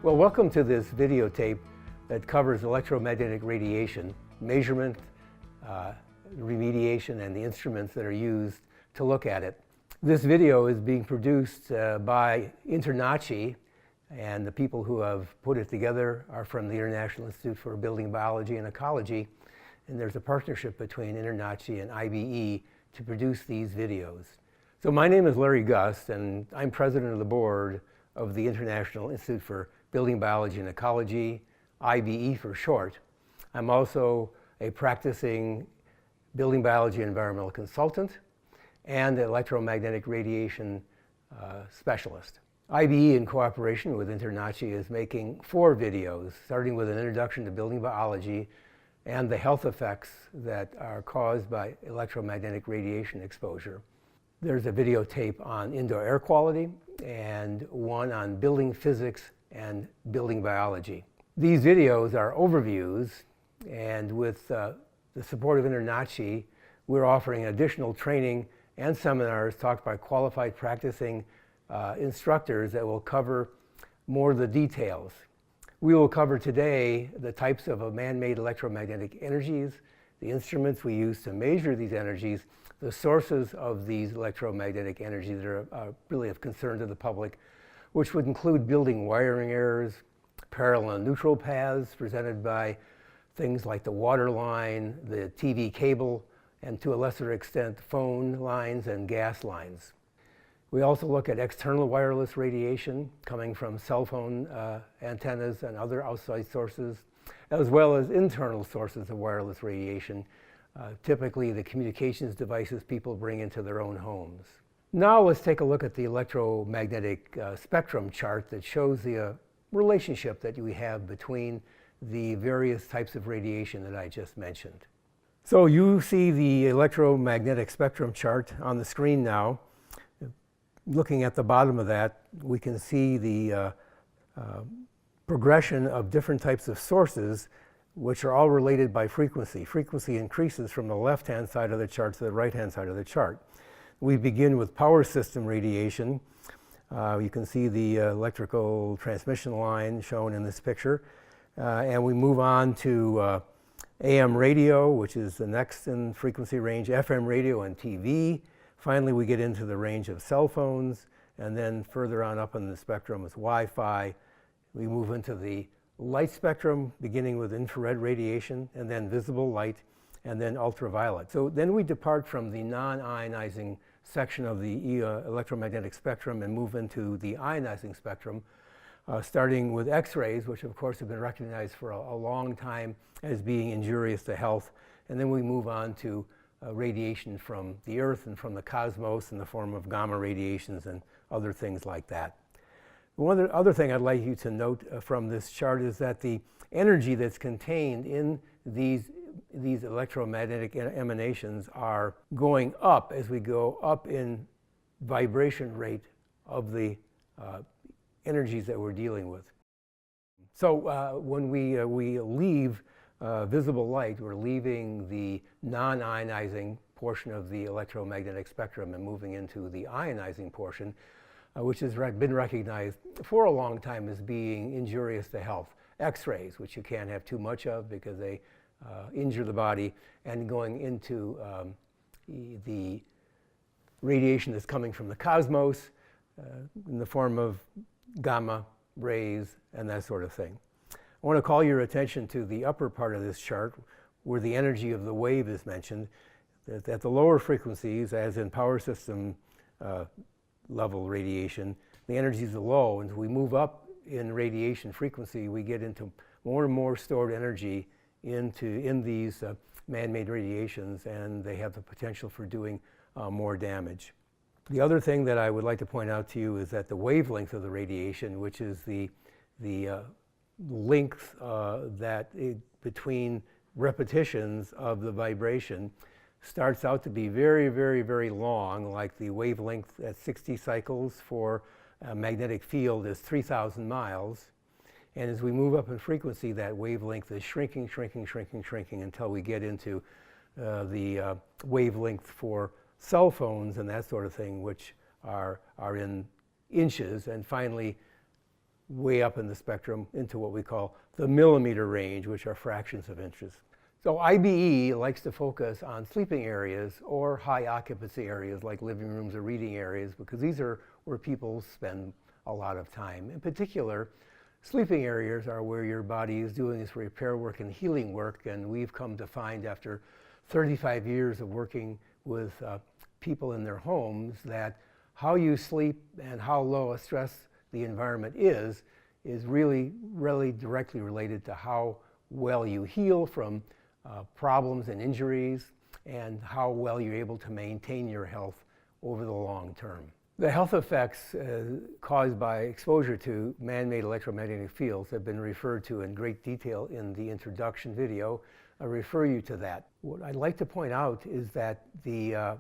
Well, welcome to this videotape that covers electromagnetic radiation, measurement, remediation, and the instruments that are used to look at it. This video is being produced by InterNACHI, and the people who have put it together are from the International Institute for Building-Biology and Ecology, and there's a partnership between InterNACHI and IBE to produce these videos. So my name is Larry Gust, and I'm president of the board of the International Institute for Building-Biology and Ecology, IBE for short. I'm also a practicing building biology and environmental consultant and electromagnetic radiation specialist. IBE, in cooperation with InterNACHI, is making 4 videos, starting with an introduction to building biology and the health effects that are caused by electromagnetic radiation exposure. There's a videotape on indoor air quality and one on building physics and building biology. These videos are overviews, and with the support of InterNACHI, we're offering additional training and seminars taught by qualified practicing instructors that will cover more of the details. We will cover today the types of man-made electromagnetic energies, the instruments we use to measure these energies, the sources of these electromagnetic energies that are really of concern to the public, which would include building wiring errors, parallel and neutral paths presented by things like the water line, the TV cable, and to a lesser extent, phone lines and gas lines. We also look at external wireless radiation coming from cell phone antennas and other outside sources, as well as internal sources of wireless radiation, typically the communications devices people bring into their own homes. Now let's take a look at the electromagnetic spectrum chart that shows the relationship that we have between the various types of radiation that I just mentioned. So you see the electromagnetic spectrum chart on the screen now. Looking at the bottom of that, we can see the progression of different types of sources, which are all related by frequency. Frequency increases from the left-hand side of the chart to the right-hand side of the chart. We begin with power system radiation. You can see the electrical transmission line shown in this picture. And we move on to AM radio, which is the next in frequency range, FM radio, and TV. Finally, we get into the range of cell phones, and then further on up in the spectrum is Wi-Fi. We move into the light spectrum, beginning with infrared radiation, and then visible light, and then ultraviolet. So then we depart from the non-ionizing section of the electromagnetic spectrum and move into the ionizing spectrum, starting with X-rays, which of course have been recognized for a long time as being injurious to health. And then we move on to radiation from the Earth and from the cosmos in the form of gamma radiations and other things like that. One other thing I'd like you to note from this chart is that the energy that's contained in these electromagnetic emanations are going up as we go up in vibration rate of the energies that we're dealing with. So when we leave visible light, we're leaving the non-ionizing portion of the electromagnetic spectrum and moving into the ionizing portion, which has been recognized for a long time as being injurious to health. X-rays, which you can't have too much of because they injure the body, and going into the radiation that's coming from the cosmos in the form of gamma rays and that sort of thing. I want to call your attention to the upper part of this chart where the energy of the wave is mentioned. That at the lower frequencies, as in power system level radiation, the energy is low, and as we move up in radiation frequency, we get into more and more stored energy in these man-made radiations, and they have the potential for doing more damage. The other thing that I would like to point out to you is that the wavelength of the radiation, which is the length between repetitions of the vibration, starts out to be very, very, very long, like the wavelength at 60 cycles for a magnetic field is 3,000 miles. And as we move up in frequency, that wavelength is shrinking, shrinking, shrinking, shrinking until we get into the wavelength for cell phones and that sort of thing, which are in inches. And finally, way up in the spectrum into what we call the millimeter range, which are fractions of inches. So IBE likes to focus on sleeping areas or high occupancy areas like living rooms or reading areas, because these are where people spend a lot of time. In particular, sleeping areas are where your body is doing this repair work and healing work, and we've come to find after 35 years of working with people in their homes that how you sleep and how low a stress the environment is really directly related to how well you heal from problems and injuries, and how well you're able to maintain your health over the long term. The health effects caused by exposure to man-made electromagnetic fields have been referred to in great detail in the introduction video. I refer you to that. What I'd like to point out is that the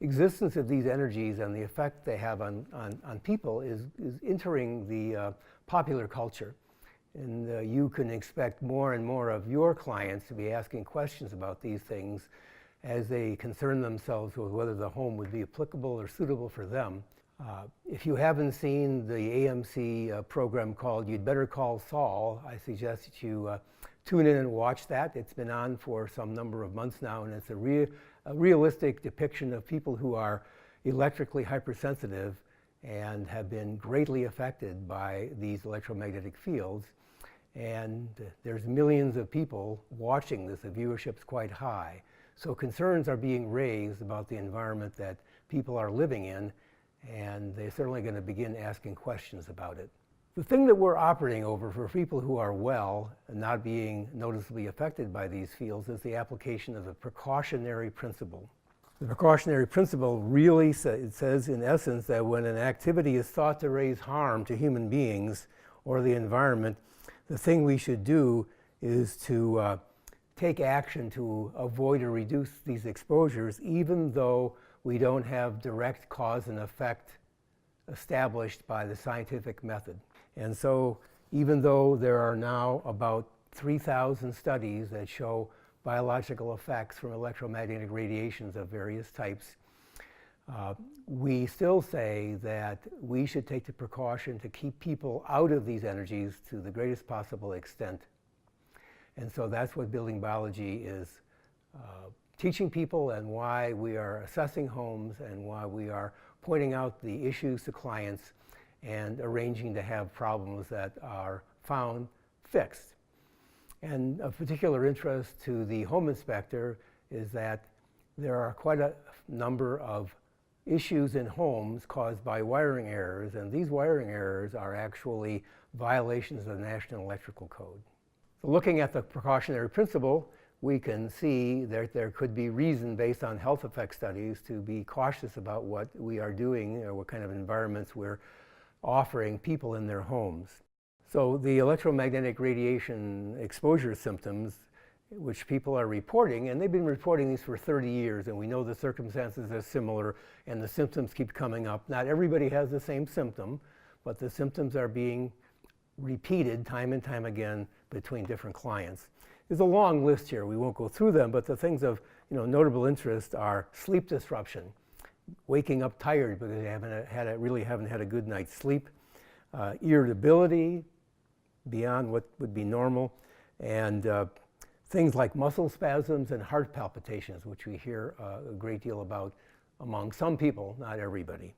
existence of these energies and the effect they have on people is entering the popular culture. And you can expect more and more of your clients to be asking questions about these things as they concern themselves with whether the home would be applicable or suitable for them. If you haven't seen the AMC program called You'd Better Call Saul, I suggest that you tune in and watch that. It's been on for some number of months now, and it's a realistic depiction of people who are electrically hypersensitive and have been greatly affected by these electromagnetic fields. And there's millions of people watching this. The viewership's quite high. So concerns are being raised about the environment that people are living in, and they're certainly going to begin asking questions about it. The thing that we're operating over for people who are well and not being noticeably affected by these fields is the application of the precautionary principle. The precautionary principle really says in essence that when an activity is thought to raise harm to human beings or the environment, the thing we should do is to take action to avoid or reduce these exposures, even though we don't have direct cause and effect established by the scientific method. And so even though there are now about 3,000 studies that show biological effects from electromagnetic radiations of various types, we still say that we should take the precaution to keep people out of these energies to the greatest possible extent. And so that's what building biology is teaching people, and why we are assessing homes, and why we are pointing out the issues to clients and arranging to have problems that are found fixed. And of particular interest to the home inspector is that there are quite a number of issues in homes caused by wiring errors, and these wiring errors are actually violations of the National Electrical Code. So looking at the precautionary principle, we can see that there could be reason based on health effect studies to be cautious about what we are doing or what kind of environments we're offering people in their homes. So the electromagnetic radiation exposure symptoms, which people are reporting, and they've been reporting these for 30 years, and we know the circumstances are similar and the symptoms keep coming up. Not everybody has the same symptom, but the symptoms are being repeated time and time again between different clients. There's a long list here. We won't go through them, but the things of notable interest are sleep disruption, waking up tired because they really haven't had a good night's sleep, irritability beyond what would be normal, and things like muscle spasms and heart palpitations, which we hear a great deal about among some people, not everybody.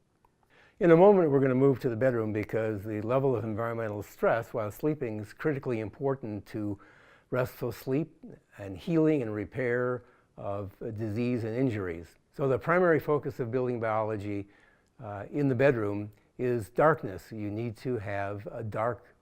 In a moment, we're going to move to the bedroom because the level of environmental stress while sleeping is critically important to restful sleep and healing and repair of disease and injuries. So the primary focus of building biology in the bedroom is darkness. You need to have a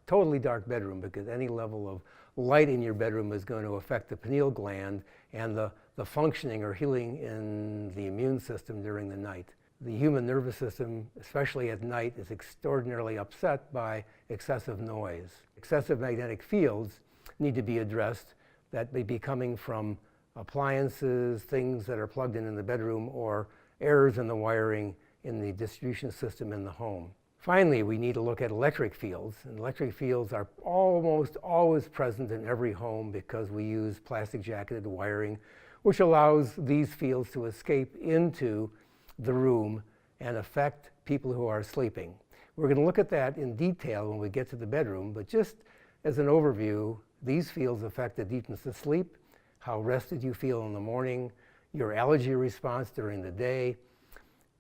totally dark bedroom, because any level of light in your bedroom is going to affect the pineal gland and the functioning or healing in the immune system during the night. The human nervous system, especially at night, is extraordinarily upset by excessive noise. Excessive magnetic fields need to be addressed that may be coming from appliances, things that are plugged in the bedroom, or errors in the wiring in the distribution system in the home. Finally, we need to look at electric fields. And electric fields are almost always present in every home because we use plastic jacketed wiring, which allows these fields to escape into the room and affect people who are sleeping. We're going to look at that in detail when we get to the bedroom, but just as an overview, these fields affect the deepness of sleep, how rested you feel in the morning, your allergy response during the day,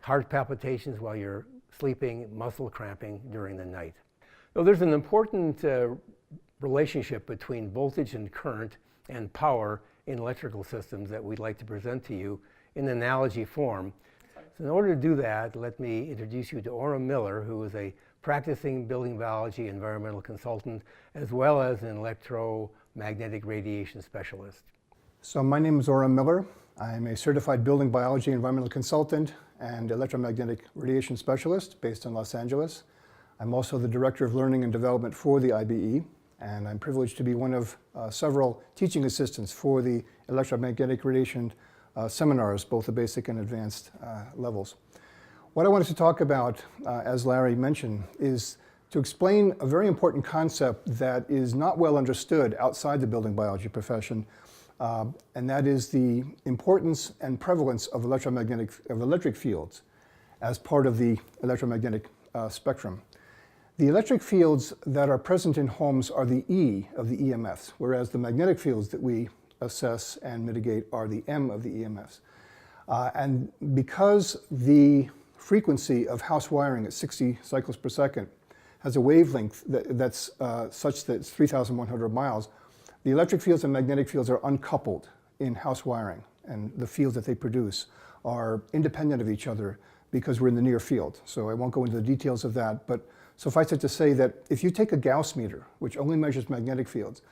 heart palpitations while you're sleeping, muscle cramping during the night. So there's an important relationship between voltage and current and power in electrical systems that we'd like to present to you in analogy form. So in order to do that, let me introduce you to Oram Miller, who is a practicing building biology environmental consultant, as well as an electromagnetic radiation specialist. So my name is Oram Miller. I'm a certified building biology environmental consultant and electromagnetic radiation specialist based in Los Angeles. I'm also the Director of Learning and Development for the IBE, and I'm privileged to be one of several teaching assistants for the electromagnetic radiation seminars, both the basic and advanced levels. What I wanted to talk about, as Larry mentioned, is to explain a very important concept that is not well understood outside the building biology profession, and that is the importance and prevalence of electric fields as part of the electromagnetic spectrum. The electric fields that are present in homes are the E of the EMFs, whereas the magnetic fields that we assess and mitigate are the M of the EMFs. And because the frequency of house wiring at 60 cycles per second has a wavelength that's such that it's 3,100 miles, the electric fields and magnetic fields are uncoupled in house wiring, and the fields that they produce are independent of each other because we're in the near field. So I won't go into the details of that, but suffice it to say that if you take a Gauss meter, which only measures magnetic fields,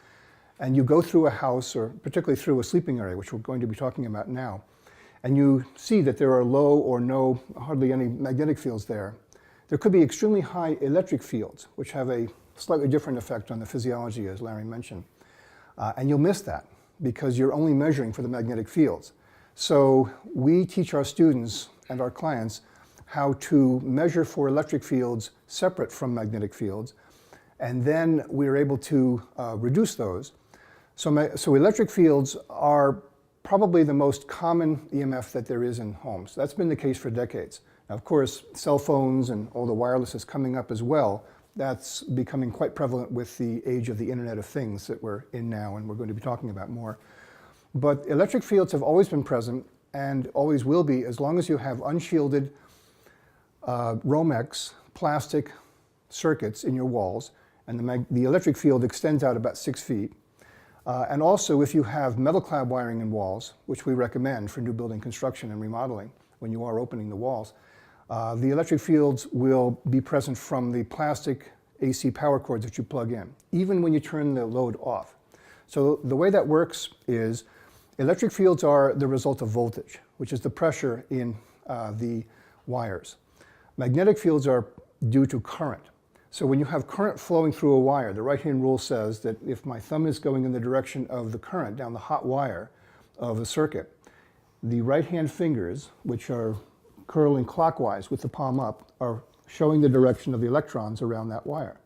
and you go through a house, or particularly through a sleeping area, which we're going to be talking about now, and you see that there are low or hardly any magnetic fields there, there could be extremely high electric fields, which have a slightly different effect on the physiology, as Larry mentioned. And you'll miss that because you're only measuring for the magnetic fields. So we teach our students and our clients how to measure for electric fields separate from magnetic fields, and then we're able to reduce those. So electric fields are probably the most common EMF that there is in homes. That's been the case for decades. Now, of course, cell phones and all the wireless is coming up as well. That's becoming quite prevalent with the age of the Internet of Things that we're in now, and we're going to be talking about more. But electric fields have always been present and always will be as long as you have unshielded Romex plastic circuits in your walls, and the electric field extends out about 6 feet. And also if you have metal clad wiring in walls, which we recommend for new building construction and remodeling when you are opening the walls, the electric fields will be present from the plastic AC power cords that you plug in, even when you turn the load off. So the way that works is electric fields are the result of voltage, which is the pressure in the wires. Magnetic fields are due to current. So when you have current flowing through a wire, the right-hand rule says that if my thumb is going in the direction of the current down the hot wire of the circuit, the right-hand fingers, which are curling clockwise with the palm up, are showing the direction of the electrons around that wire.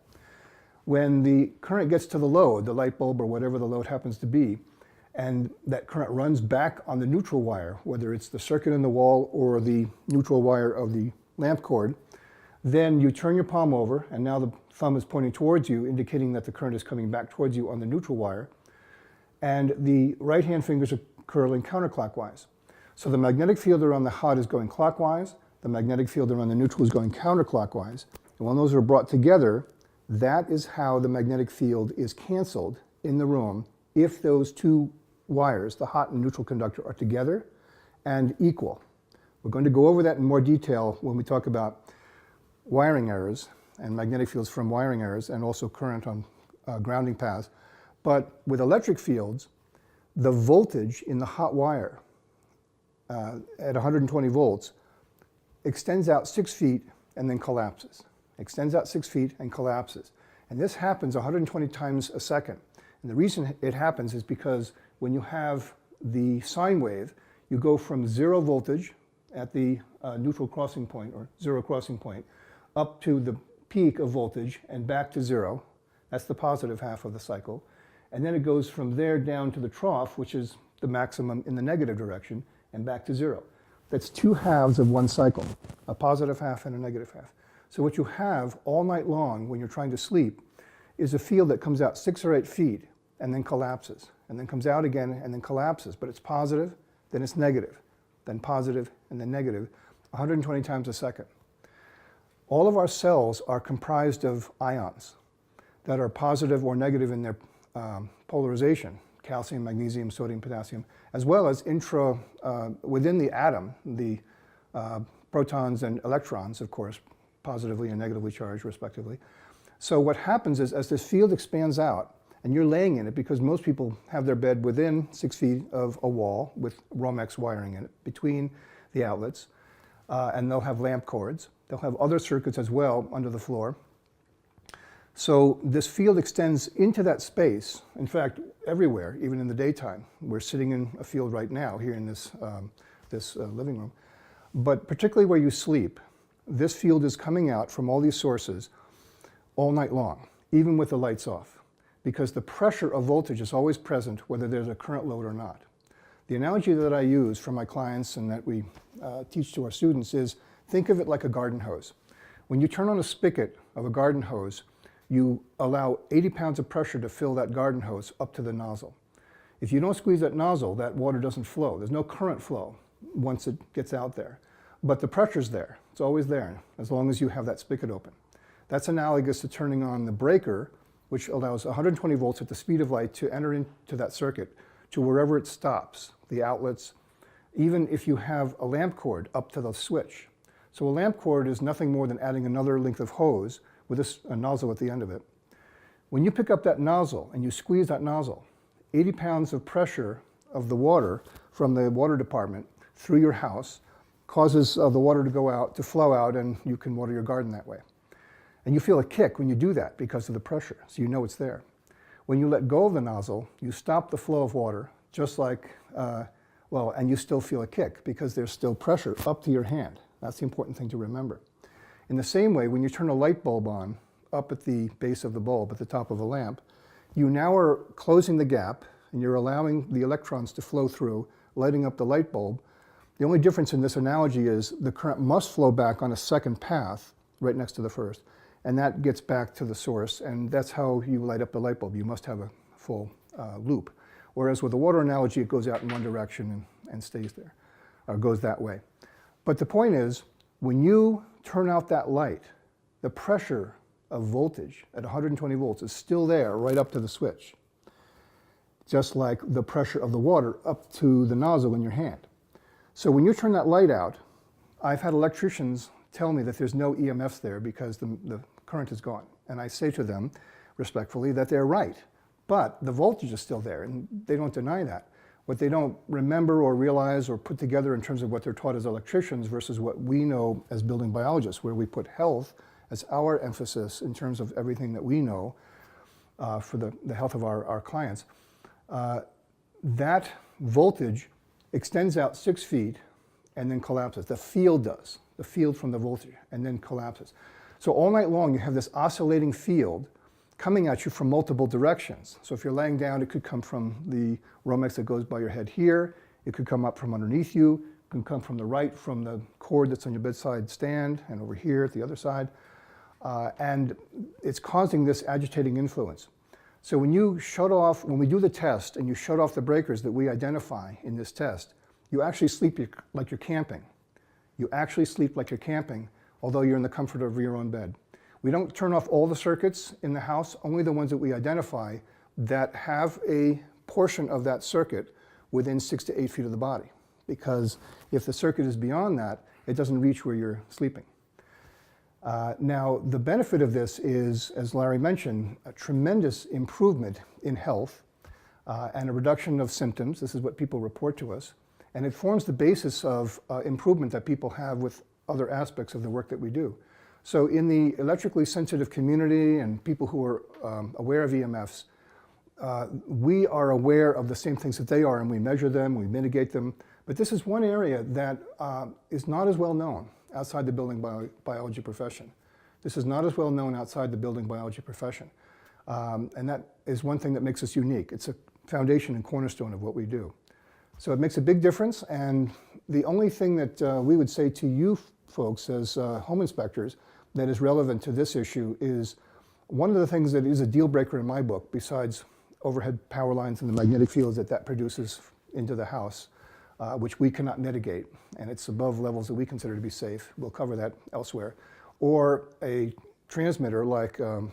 When the current gets to the load, the light bulb or whatever the load happens to be, and that current runs back on the neutral wire, whether it's the circuit in the wall or the neutral wire of the lamp cord, then you turn your palm over, and now the thumb is pointing towards you, indicating that the current is coming back towards you on the neutral wire, and the right-hand fingers are curling counterclockwise. So the magnetic field around the hot is going clockwise, the magnetic field around the neutral is going counterclockwise, and when those are brought together, that is how the magnetic field is canceled in the room if those two wires, the hot and neutral conductor, are together and equal. We're going to go over that in more detail when we talk about wiring errors and magnetic fields from wiring errors, and also current on grounding paths. But with electric fields, the voltage in the hot wire at 120 volts extends out 6 feet and then collapses. Extends out 6 feet and collapses. And this happens 120 times a second. And the reason it happens is because when you have the sine wave, you go from 0 voltage at the neutral crossing point, or 0 crossing point, up to the peak of voltage and back to 0. That's the positive half of the cycle. And then it goes from there down to the trough, which is the maximum in the negative direction, and back to 0. That's 2 halves of one cycle, a positive half and a negative half. So what you have all night long when you're trying to sleep is a field that comes out 6 or 8 feet and then collapses, and then comes out again and then collapses. But it's positive, then it's negative, then positive, and then negative, 120 times a second. All of our cells are comprised of ions that are positive or negative in their polarization, calcium, magnesium, sodium, potassium, as well as within the atom, the protons and electrons, of course, positively and negatively charged, respectively. So what happens is, as this field expands out, and you're laying in it, because most people have their bed within 6 feet of a wall with Romex wiring in it, between the outlets, and they'll have lamp cords. They'll have other circuits as well under the floor. So this field extends into that space, in fact, everywhere, even in the daytime. We're sitting in a field right now here in this living room. But particularly where you sleep, this field is coming out from all these sources all night long, even with the lights off, because the pressure of voltage is always present whether there's a current load or not. The analogy that I use for my clients and that we teach to our students is, think of it like a garden hose. When you turn on a spigot of a garden hose, you allow 80 pounds of pressure to fill that garden hose up to the nozzle. If you don't squeeze that nozzle, that water doesn't flow. There's no current flow once it gets out there. But the pressure's there. It's always there, as long as you have that spigot open. That's analogous to turning on the breaker, which allows 120 volts at the speed of light to enter into that circuit to wherever it stops, the outlets, even if you have a lamp cord up to the switch. So a lamp cord is nothing more than adding another length of hose with a nozzle at the end of it. When you pick up that nozzle and you squeeze that nozzle, 80 pounds of pressure of the water from the water department through your house causes the water to go out, to flow out, and you can water your garden that way. And you feel a kick when you do that because of the pressure, so you know it's there. When you let go of the nozzle, you stop the flow of water, just like, and you still feel a kick because there's still pressure up to your hand. That's the important thing to remember. In the same way, when you turn a light bulb on up at the base of the bulb, at the top of a lamp, you now are closing the gap and you're allowing the electrons to flow through, lighting up the light bulb. The only difference in this analogy is the current must flow back on a second path right next to the first, and that gets back to the source, and that's how you light up the light bulb. You must have a full loop. Whereas with the water analogy, it goes out in one direction and stays there, or goes that way. But the point is, when you turn out that light, the pressure of voltage at 120 volts is still there right up to the switch, just like the pressure of the water up to the nozzle in your hand. So when you turn that light out, I've had electricians tell me that there's no EMFs there because the current is gone. And I say to them, respectfully, that they're right. But the voltage is still there, and they don't deny that. What they don't remember or realize or put together in terms of what they're taught as electricians versus what we know as building biologists, where we put health as our emphasis in terms of everything that we know for the health of our clients, that voltage extends out 6 feet and then collapses. The field does, the field from the voltage, and then collapses. So all night long you have this oscillating field coming at you from multiple directions. So if you're laying down, it could come from the Romex that goes by your head here. It could come up from underneath you. It can come from the right, from the cord that's on your bedside stand, and over here at the other side. And it's causing this agitating influence. So when we do the test and you shut off the breakers that we identify in this test, you actually sleep like you're camping. You actually sleep like you're camping, although you're in the comfort of your own bed. We don't turn off all the circuits in the house, only the ones that we identify that have a portion of that circuit within 6 to 8 feet of the body. Because if the circuit is beyond that, it doesn't reach where you're sleeping. Now, the benefit of this is, as Larry mentioned, a tremendous improvement in health and a reduction of symptoms. This is what people report to us. And it forms the basis of improvement that people have with other aspects of the work that we do. So in the electrically sensitive community and people who are aware of EMFs, we are aware of the same things that they are, and we measure them, we mitigate them. But this is one area that is not as well known outside the building biology profession. This is not as well known outside the building biology profession. And that is one thing that makes us unique. It's a foundation and cornerstone of what we do. So it makes a big difference, and the only thing that we would say to you folks as home inspectors that is relevant to this issue is one of the things that is a deal breaker in my book, besides overhead power lines and the magnetic fields that produces into the house, which we cannot mitigate, and it's above levels that we consider to be safe. We'll cover that elsewhere. Or a transmitter like a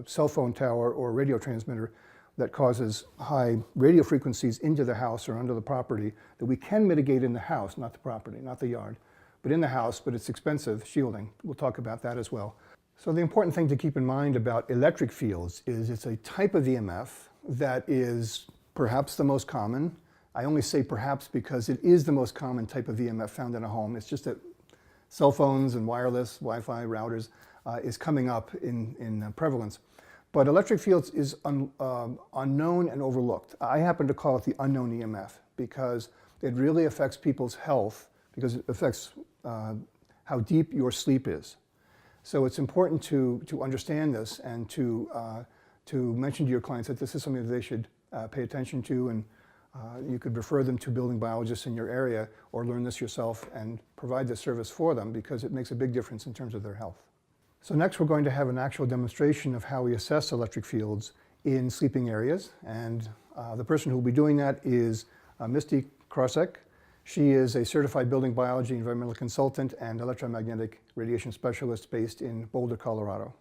cell phone tower or radio transmitter that causes high radio frequencies into the house or under the property that we can mitigate in the house, not the property, not the yard, but in the house, but it's expensive shielding. We'll talk about that as well. So the important thing to keep in mind about electric fields is it's a type of EMF that is perhaps the most common. I only say perhaps because it is the most common type of EMF found in a home. It's just that cell phones and wireless, Wi-Fi routers is coming up in prevalence. But electric fields is unknown and overlooked. I happen to call it the unknown EMF because it really affects people's health because it affects how deep your sleep is. So it's important to understand this and to mention to your clients that this is something that they should pay attention to, and you could refer them to building biologists in your area or learn this yourself and provide this service for them because it makes a big difference in terms of their health. So next we're going to have an actual demonstration of how we assess electric fields in sleeping areas, and the person who will be doing that is Misty Krawczyk. She is a certified building biology environmental consultant and electromagnetic radiation specialist based in Boulder, Colorado.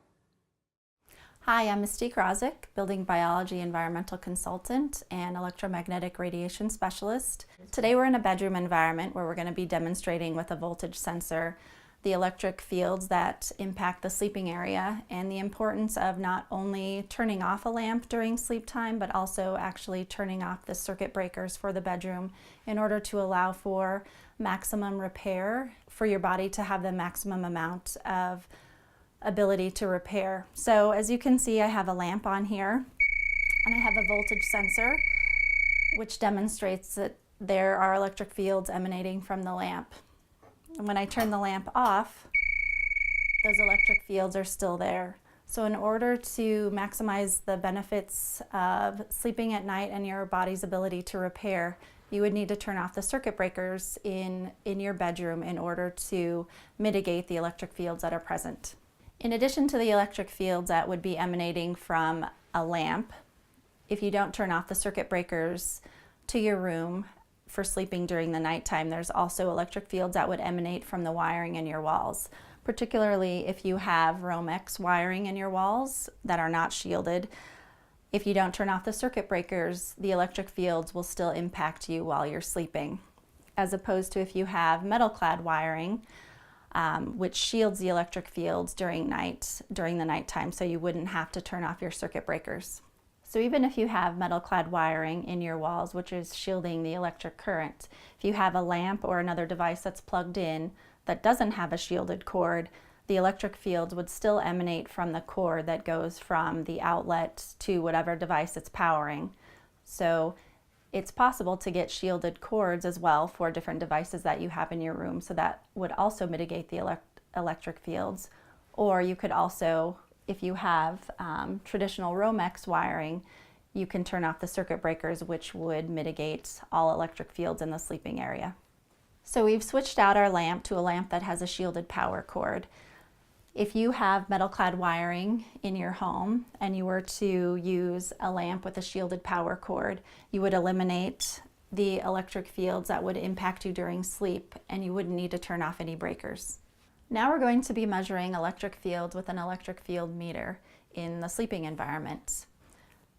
Hi, I'm Misty Krawczyk, building biology environmental consultant and electromagnetic radiation specialist. Today we're in a bedroom environment where we're going to be demonstrating with a voltage sensor the electric fields that impact the sleeping area and the importance of not only turning off a lamp during sleep time, but also actually turning off the circuit breakers for the bedroom in order to allow for maximum repair, for your body to have the maximum amount of ability to repair. So as you can see, I have a lamp on here and I have a voltage sensor which demonstrates that there are electric fields emanating from the lamp. And when I turn the lamp off, those electric fields are still there. So in order to maximize the benefits of sleeping at night and your body's ability to repair, you would need to turn off the circuit breakers in your bedroom in order to mitigate the electric fields that are present. In addition to the electric fields that would be emanating from a lamp, if you don't turn off the circuit breakers to your room for sleeping during the nighttime, there's also electric fields that would emanate from the wiring in your walls, particularly if you have Romex wiring in your walls that are not shielded. If you don't turn off the circuit breakers, the electric fields will still impact you while you're sleeping, as opposed to if you have metal-clad wiring, which shields the electric fields during the nighttime, so you wouldn't have to turn off your circuit breakers. So even if you have metal-clad wiring in your walls, which is shielding the electric current, if you have a lamp or another device that's plugged in that doesn't have a shielded cord, the electric fields would still emanate from the cord that goes from the outlet to whatever device it's powering. So it's possible to get shielded cords as well for different devices that you have in your room, so that would also mitigate the electric fields. Or you could also, if you have traditional Romex wiring, you can turn off the circuit breakers, which would mitigate all electric fields in the sleeping area. So we've switched out our lamp to a lamp that has a shielded power cord. If you have metal-clad wiring in your home and you were to use a lamp with a shielded power cord, you would eliminate the electric fields that would impact you during sleep, and you wouldn't need to turn off any breakers. Now we're going to be measuring electric fields with an electric field meter in the sleeping environment.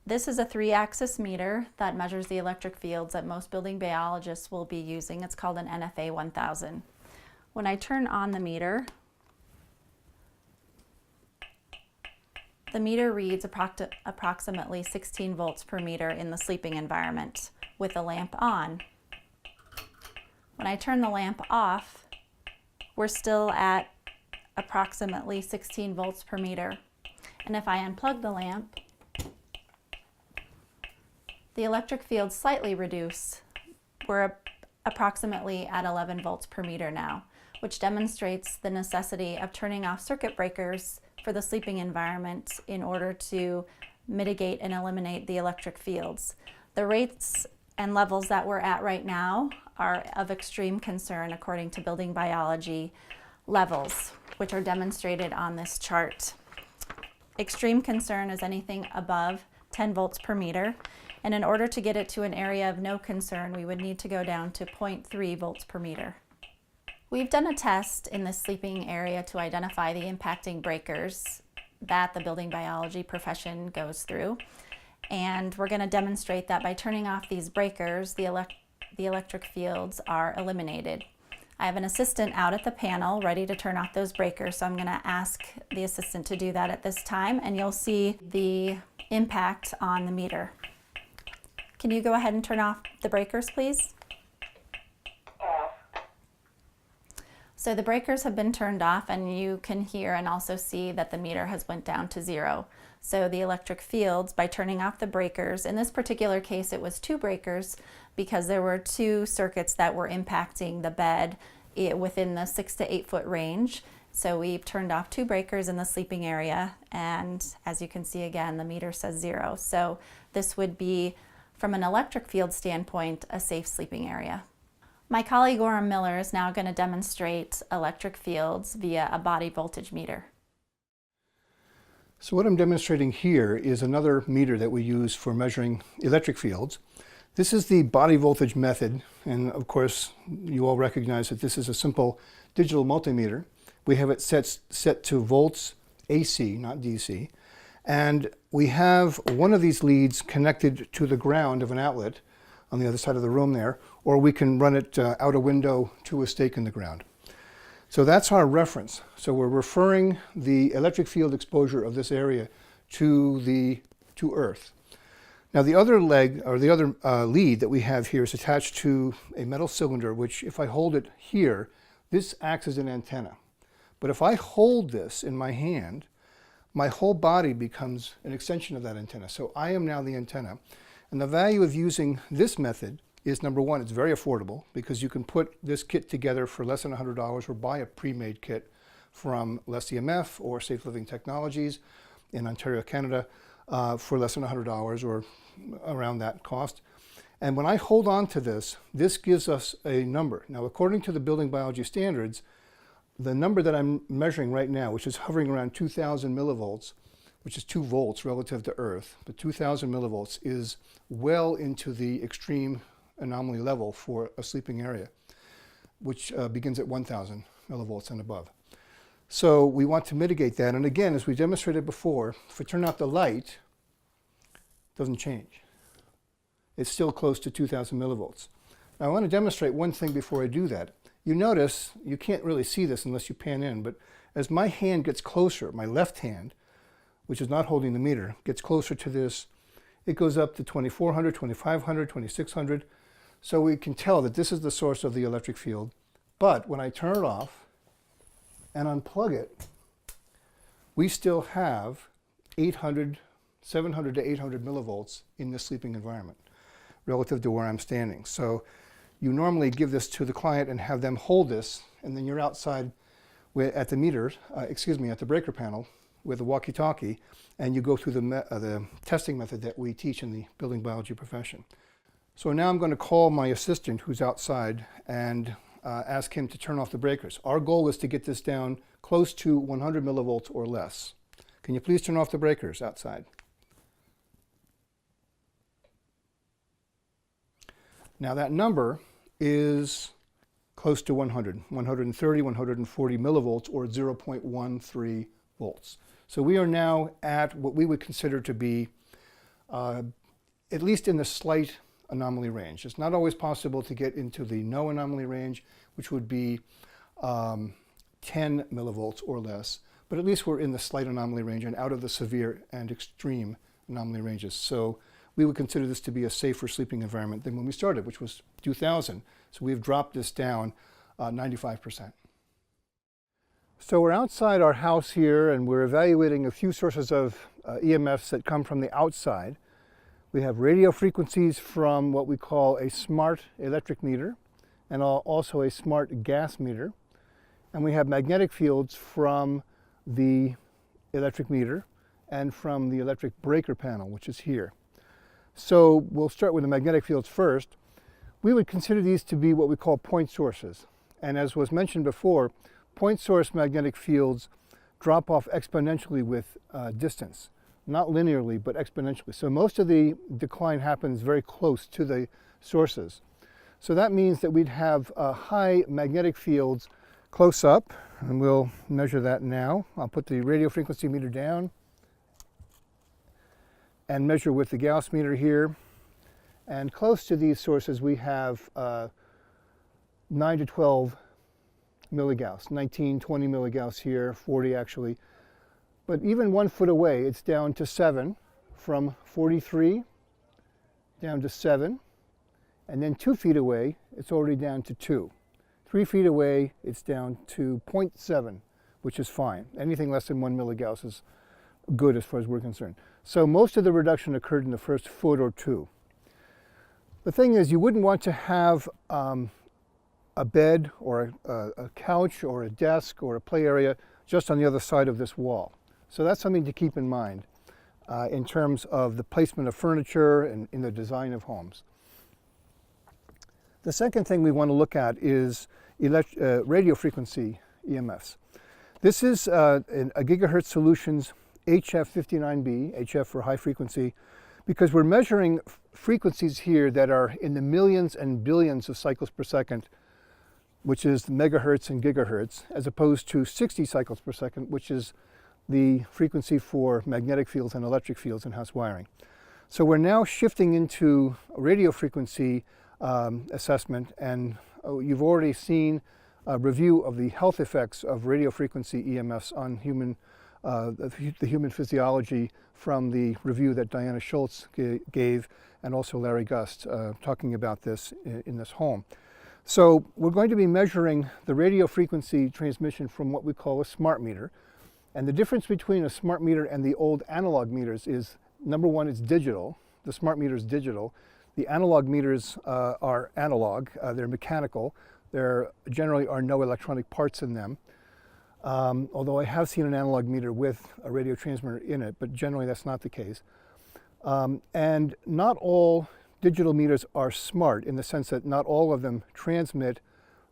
This is a 3-axis meter that measures the electric fields that most building biologists will be using. It's called an NFA 1000. When I turn on the meter reads approximately 16 volts per meter in the sleeping environment with the lamp on. When I turn the lamp off, we're still at approximately 16 volts per meter. And if I unplug the lamp, the electric fields slightly reduce. We're approximately at 11 volts per meter now, which demonstrates the necessity of turning off circuit breakers for the sleeping environment in order to mitigate and eliminate the electric fields. The rates and levels that we're at right now are of extreme concern according to building biology levels. which are demonstrated on this chart. Extreme concern is anything above 10 volts per meter, and in order to get it to an area of no concern, we would need to go down to 0.3 volts per meter. We've done a test in the sleeping area to identify the impacting breakers that the building biology profession goes through, and we're going to demonstrate that by turning off these breakers, the electric fields are eliminated. I have an assistant out at the panel ready to turn off those breakers, so I'm going to ask the assistant to do that at this time, and you'll see the impact on the meter. Can you go ahead and turn off the breakers, please? So the breakers have been turned off, and you can hear and also see that the meter has went down to 0. So the electric fields, by turning off the breakers, in this particular case it was 2 breakers because there were 2 circuits that were impacting the bed within the 6 to 8 foot range. So we've turned off 2 breakers in the sleeping area, and as you can see again, the meter says 0. So this would be, from an electric field standpoint, a safe sleeping area. My colleague Oram Miller is now going to demonstrate electric fields via a body voltage meter. So what I'm demonstrating here is another meter that we use for measuring electric fields. This is the body voltage method, and of course you all recognize that this is a simple digital multimeter. We have it set to volts AC, not DC, and we have one of these leads connected to the ground of an outlet on the other side of the room there, or we can run it out a window to a stake in the ground. So that's our reference. So we're referring the electric field exposure of this area to Earth. Now the other leg, or the other lead that we have here is attached to a metal cylinder, which if I hold it here, this acts as an antenna. But if I hold this in my hand, my whole body becomes an extension of that antenna. So I am now the antenna. And the value of using this method is, number one, it's very affordable because you can put this kit together for less than $100 or buy a pre-made kit from Less EMF or Safe Living Technologies in Ontario, Canada for less than $100 or around that cost. And when I hold on to this, this gives us a number. Now, according to the building biology standards, the number that I'm measuring right now, which is hovering around 2,000 millivolts, which is 2 volts relative to Earth, but 2,000 millivolts is well into the extreme anomaly level for a sleeping area, which begins at 1,000 millivolts and above. So we want to mitigate that. And again, as we demonstrated before, if we turn out the light, it doesn't change. It's still close to 2,000 millivolts. Now I want to demonstrate one thing before I do that. You notice, you can't really see this unless you pan in, but as my hand gets closer, my left hand, which is not holding the meter, gets closer to this, it goes up to 2,400, 2,500, 2,600. So we can tell that this is the source of the electric field. But when I turn it off and unplug it, we still have 700 to 800 millivolts in this sleeping environment relative to where I'm standing. So you normally give this to the client and have them hold this, and then you're outside at the meter, at the breaker panel with a walkie-talkie, and you go through the testing method that we teach in the building biology profession. So now I'm going to call my assistant who's outside and ask him to turn off the breakers. Our goal is to get this down close to 100 millivolts or less. Can you please turn off the breakers outside? Now that number is close to 100, 130, 140 millivolts or 0.13 volts. So we are now at what we would consider to be at least in the slight anomaly range. It's not always possible to get into the no anomaly range, which would be 10 millivolts or less, but at least we're in the slight anomaly range and out of the severe and extreme anomaly ranges. So we would consider this to be a safer sleeping environment than when we started, which was 2,000. So we've dropped this down 95%. So we're outside our house here and we're evaluating a few sources of EMFs that come from the outside. We have radio frequencies from what we call a smart electric meter and also a smart gas meter. And we have magnetic fields from the electric meter and from the electric breaker panel, which is here. So we'll start with the magnetic fields first. We would consider these to be what we call point sources. And as was mentioned before, point source magnetic fields drop off exponentially with distance, not linearly, but exponentially. So most of the decline happens very close to the sources. So that means that we'd have high magnetic fields close up, and we'll measure that now. I'll put the radio frequency meter down and measure with the Gauss meter here. And close to these sources we have 9 to 12 milligauss, 19, 20 milligauss here, 40 actually. But even 1 foot away, it's down to 7, from 43 down to 7. And then 2 feet away, it's already down to 2. 3 feet away, it's down to 0.7, which is fine. Anything less than 1 milligauss is good as far as we're concerned. So most of the reduction occurred in the first foot or two. The thing is, you wouldn't want to have a bed or a couch or a desk or a play area just on the other side of this wall. So that's something to keep in mind in terms of the placement of furniture and in the design of homes. The second thing we want to look at is radio frequency EMFs. This is a Gigahertz Solutions HF59B, HF for high frequency, because we're measuring frequencies here that are in the millions and billions of cycles per second, which is megahertz and gigahertz, as opposed to 60 cycles per second, which is the frequency for magnetic fields and electric fields in house wiring. So we're now shifting into radio frequency assessment, and you've already seen a review of the health effects of radio frequency EMFs on the human physiology from the review that Diana Schultz gave, and also Larry Gust talking about this in this home. So we're going to be measuring the radio frequency transmission from what we call a smart meter. And the difference between a smart meter and the old analog meters is, number one, it's digital. The smart meter is digital. The analog meters are analog. They're mechanical. There generally are no electronic parts in them. Although I have seen an analog meter with a radio transmitter in it, but generally that's not the case. And not all digital meters are smart, in the sense that not all of them transmit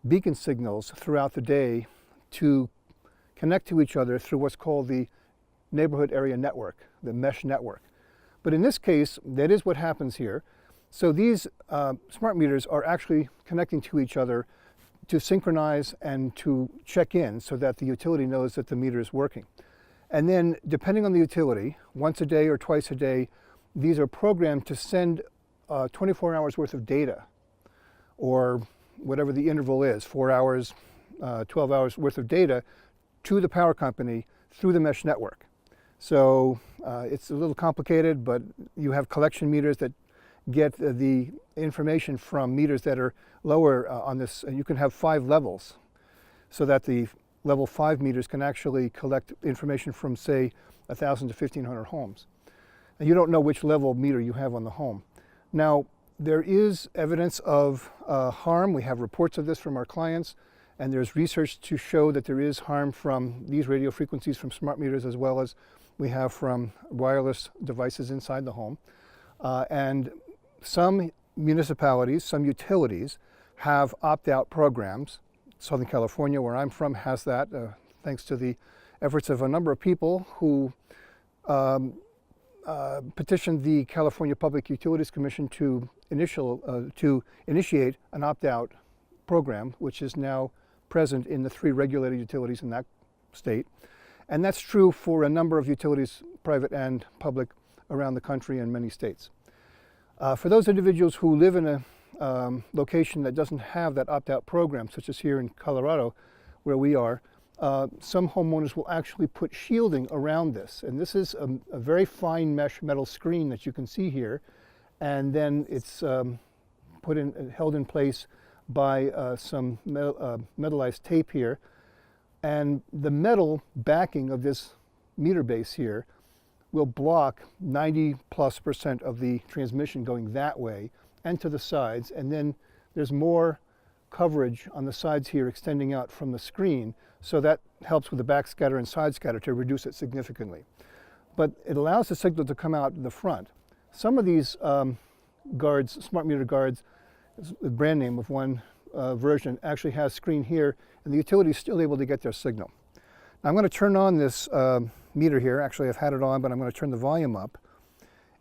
beacon signals throughout the day to connect to each other through what's called the neighborhood area network, the mesh network. But in this case, that is what happens here. So these smart meters are actually connecting to each other to synchronize and to check in so that the utility knows that the meter is working. And then, depending on the utility, once a day or twice a day, these are programmed to send 24 hours worth of data, or whatever the interval is, 4 hours, 12 hours worth of data, to the power company through the mesh network. So it's a little complicated, but you have collection meters that get the information from meters that are lower on this, and you can have 5 levels, so that the level 5 meters can actually collect information from, say, 1,000 to 1,500 homes. And you don't know which level meter you have on the home. Now, there is evidence of harm. We have reports of this from our clients, and there's research to show that there is harm from these radio frequencies from smart meters, as well as we have from wireless devices inside the home. And some municipalities, some utilities, have opt-out programs. Southern California, where I'm from, has that, thanks to the efforts of a number of people who petitioned the California Public Utilities Commission to initiate an opt-out program, which is now present in the 3 regulated utilities in that state. And that's true for a number of utilities, private and public, around the country and many states. For those individuals who live in a location that doesn't have that opt-out program, such as here in Colorado, where we are, some homeowners will actually put shielding around this. And this is a very fine mesh metal screen that you can see here. And then it's held in place by some metallized tape here. And the metal backing of this meter base here will block 90+% of the transmission going that way and to the sides. And then there's more coverage on the sides here extending out from the screen, so that helps with the backscatter and side scatter to reduce it significantly. But it allows the signal to come out in the front. Some of these guards, smart meter guards, is the brand name of one version actually has screen here, and the utility is still able to get their signal. Now I'm going to turn on this meter here. Actually, I've had it on, but I'm going to turn the volume up.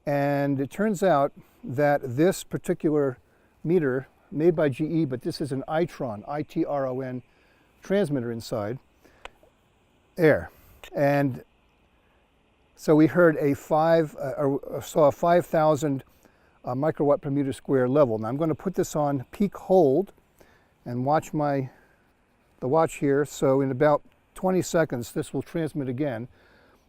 And it turns out that this particular meter, made by GE, but this is an Itron, I-T-R-O-N, transmitter inside, air. And so we heard saw a 5,000 microwatt per meter square level. Now I'm going to put this on peak hold and watch the watch here. So in about 20 seconds, this will transmit again.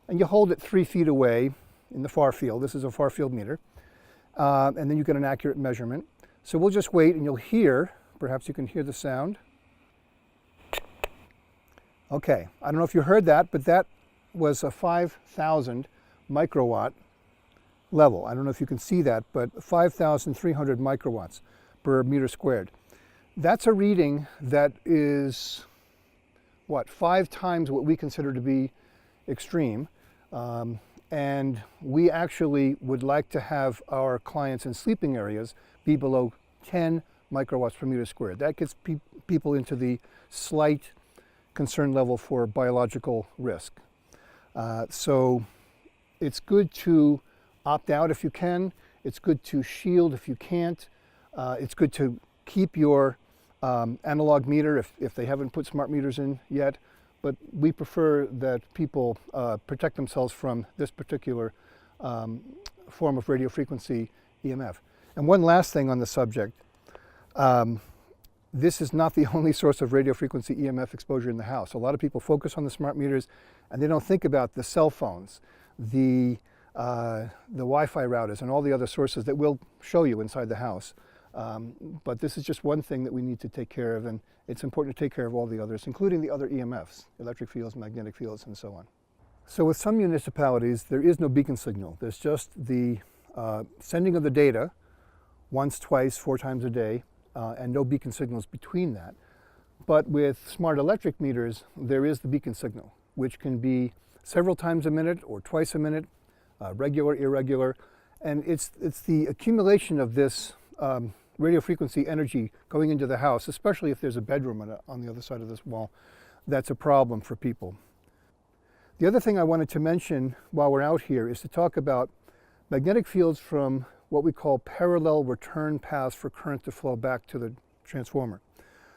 And you hold it 3 feet away in the far field. This is a far field meter. And then you get an accurate measurement. So we'll just wait and you'll hear, perhaps you can hear the sound. Okay, I don't know if you heard that, but that was a 5,000 microwatt level. I don't know if you can see that, but 5,300 microwatts per meter squared. That's a reading that is, what, 5 times what we consider to be extreme. And we actually would like to have our clients in sleeping areas be below 10 microwatts per meter squared. That gets people into the slight concern level for biological risk. So it's good to opt out if you can. It's good to shield if you can't. It's good to keep your analog meter if they haven't put smart meters in yet. But we prefer that people protect themselves from this particular form of radio frequency EMF. And one last thing on the subject. This is not the only source of radio frequency EMF exposure in the house. A lot of people focus on the smart meters and they don't think about the cell phones, the Wi-Fi routers, and all the other sources that we'll show you inside the house. But this is just one thing that we need to take care of, and it's important to take care of all the others, including the other EMFs, electric fields, magnetic fields, and so on. So with some municipalities, there is no beacon signal. There's just the sending of the data once, twice, 4 times a day, and no beacon signals between that. But with smart electric meters, there is the beacon signal, which can be several times a minute or twice a minute, regular, irregular. And it's the accumulation of this radio frequency energy going into the house, especially if there's a bedroom on the other side of this wall, that's a problem for people. The other thing I wanted to mention while we're out here is to talk about magnetic fields from what we call parallel return paths for current to flow back to the transformer.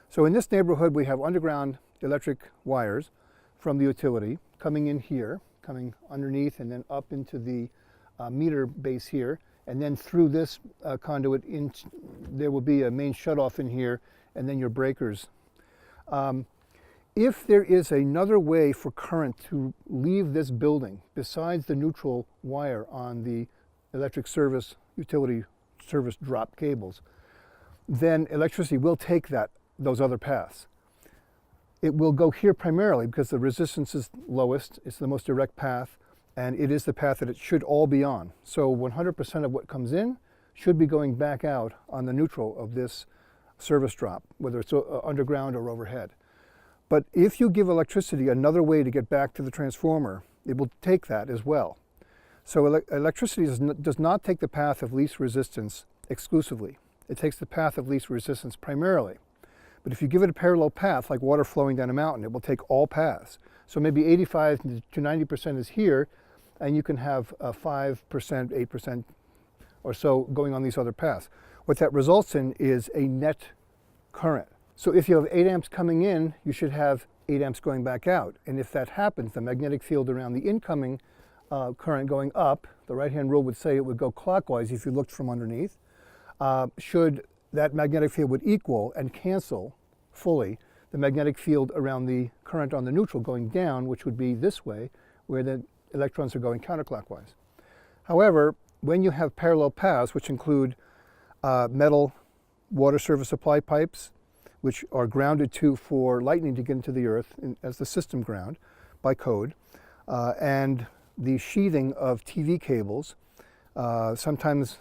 So in this neighborhood, we have underground electric wires from the utility coming in here, coming underneath and then up into the meter base here, and then through this conduit, there will be a main shutoff in here, and then your breakers. If there is another way for current to leave this building besides the neutral wire on the electric service utility service drop cables, then electricity will take those other paths. It will go here primarily because the resistance is lowest, it's the most direct path, and it is the path that it should all be on. So 100% of what comes in should be going back out on the neutral of this service drop, whether it's underground or overhead. But if you give electricity another way to get back to the transformer, it will take that as well. So electricity does not take the path of least resistance exclusively. It takes the path of least resistance primarily. But if you give it a parallel path, like water flowing down a mountain, it will take all paths. So maybe 85 to 90% is here, and you can have 5%, 8% or so going on these other paths. What that results in is a net current. So if you have 8 amps coming in, you should have 8 amps going back out. And if that happens, the magnetic field around the incoming current going up, the right-hand rule would say it would go clockwise if you looked from underneath. Should that magnetic field would equal and cancel fully the magnetic field around the current on the neutral going down, which would be this way, where the electrons are going counterclockwise. However, when you have parallel paths, which include metal water service supply pipes, which are grounded for lightning to get into the earth as the system ground by code, and the sheathing of TV cables, sometimes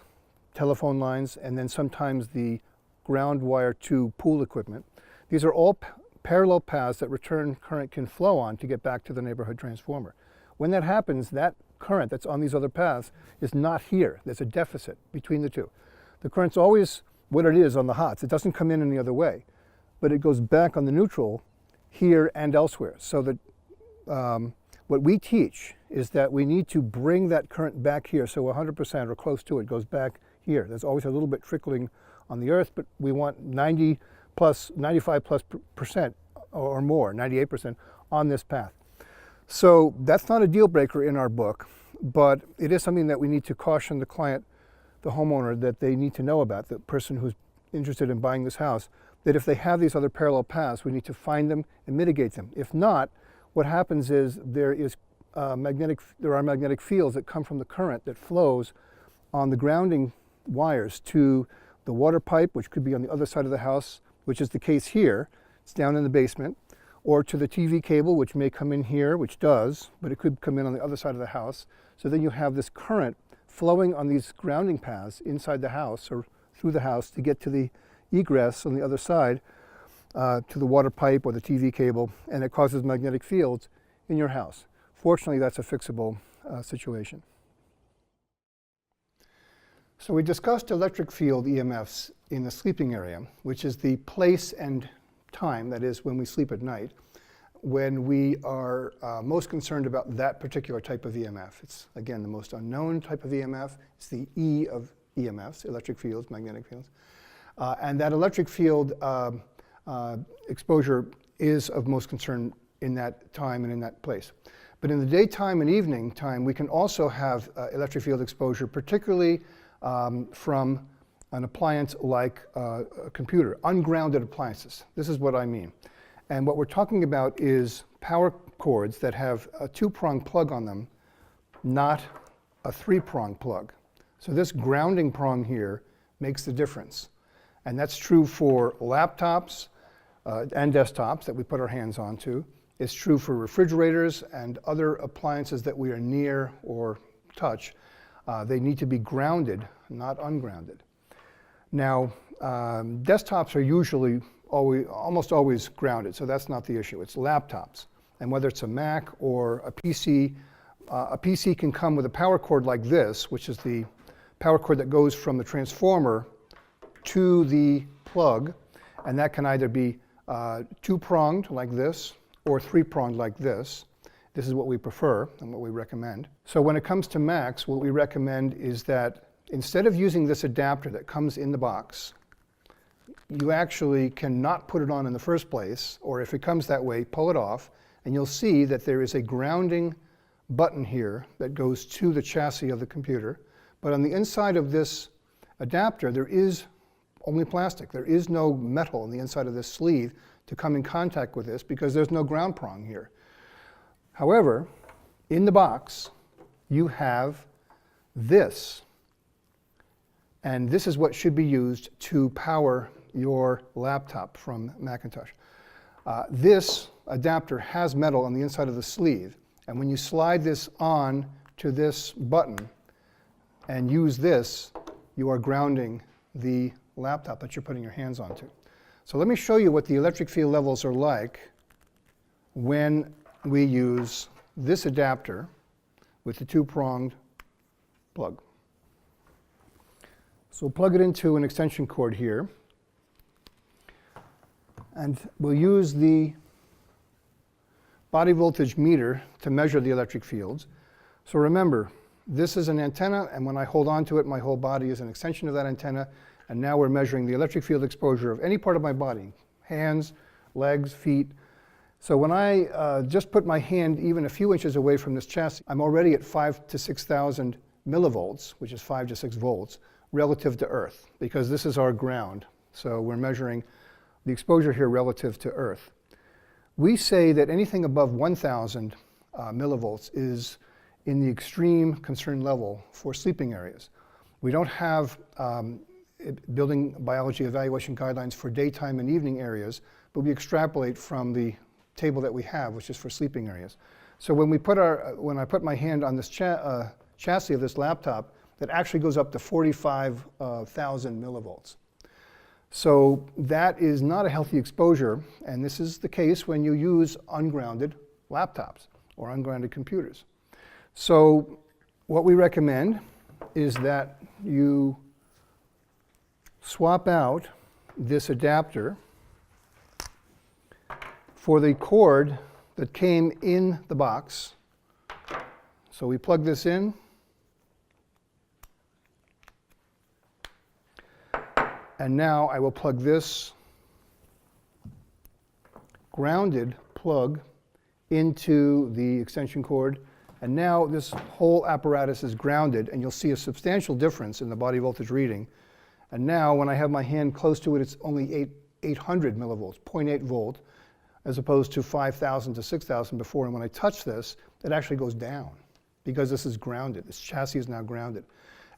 telephone lines, and then sometimes the ground wire to pool equipment. These are all parallel paths that return current can flow on to get back to the neighborhood transformer. When that happens, that current that's on these other paths is not here. There's a deficit between the two. The current's always what it is on the hots. It doesn't come in any other way. but it goes back on the neutral here and elsewhere. So that what we teach is that we need to bring that current back here, so 100% or close to it goes back here. There's always a little bit trickling on the earth, but we want 90 plus, 95 plus percent or more, 98% on this path. So that's not a deal breaker in our book, but it is something that we need to caution the client, the homeowner, that they need to know about, the person who's interested in buying this house, that if they have these other parallel paths, we need to find them and mitigate them. If not, what happens is there are magnetic fields that come from the current that flows on the grounding wires to the water pipe, which could be on the other side of the house, which is the case here. It's down in the basement, or to the TV cable, which may come in here, which does, but it could come in on the other side of the house. So then you have this current flowing on these grounding paths inside the house or through the house to get to the egress on the other side, to the water pipe or the TV cable, and it causes magnetic fields in your house. Fortunately, that's a fixable situation. So we discussed electric field EMFs in the sleeping area, which is the place and time, that is when we sleep at night, when we are most concerned about that particular type of EMF. It's, again, the most unknown type of EMF. It's the E of EMFs, electric fields, magnetic fields. And that electric field exposure is of most concern in that time and in that place. But in the daytime and evening time, we can also have electric field exposure, particularly from an appliance like a computer, ungrounded appliances. This is what I mean. And what we're talking about is power cords that have a 2-prong plug on them, not a 3-prong plug. So this grounding prong here makes the difference. And that's true for laptops and desktops that we put our hands onto. It's true for refrigerators and other appliances that we are near or touch. They need to be grounded, not ungrounded. Now, desktops are usually almost always grounded, so that's not the issue. It's laptops. And whether it's a Mac or a PC can come with a power cord like this, which is the power cord that goes from the transformer to the plug, and that can either be 2-pronged like this or 3-pronged like this. This is what we prefer and what we recommend. So when it comes to Macs, what we recommend is that instead of using this adapter that comes in the box, you actually cannot put it on in the first place, or if it comes that way, pull it off, and you'll see that there is a grounding button here that goes to the chassis of the computer. But on the inside of this adapter, there is only plastic. There is no metal on the inside of this sleeve to come in contact with this because there's no ground prong here. However, in the box, you have this. And this is what should be used to power your laptop from Macintosh. This adapter has metal on the inside of the sleeve. And when you slide this on to this button and use this, you are grounding the laptop that you're putting your hands onto. So let me show you what the electric field levels are like when we use this adapter with the 2-pronged plug. So we'll plug it into an extension cord here, and we'll use the body voltage meter to measure the electric fields. So remember, this is an antenna, and when I hold on to it, my whole body is an extension of that antenna. And now we're measuring the electric field exposure of any part of my body, hands, legs, feet. So when I just put my hand even a few inches away from this chassis, I'm already at 5,000 to 6,000 millivolts, which is 5 to 6 volts, relative to Earth, because this is our ground. So we're measuring the exposure here relative to Earth. We say that anything above 1,000 millivolts is in the extreme concern level for sleeping areas. We don't have building biology evaluation guidelines for daytime and evening areas, but we extrapolate from the table that we have, which is for sleeping areas. So when I put my hand on this chassis of this laptop, that actually goes up to 45,000 millivolts. So that is not a healthy exposure, and this is the case when you use ungrounded laptops or ungrounded computers. So what we recommend is that you swap out this adapter for the cord that came in the box. So we plug this in. And now I will plug this grounded plug into the extension cord. And now this whole apparatus is grounded, and you'll see a substantial difference in the body voltage reading. And now when I have my hand close to it, it's only 800 millivolts, 0.8 volt, as opposed to 5,000 to 6,000 before. And when I touch this, it actually goes down because this is grounded. This chassis is now grounded.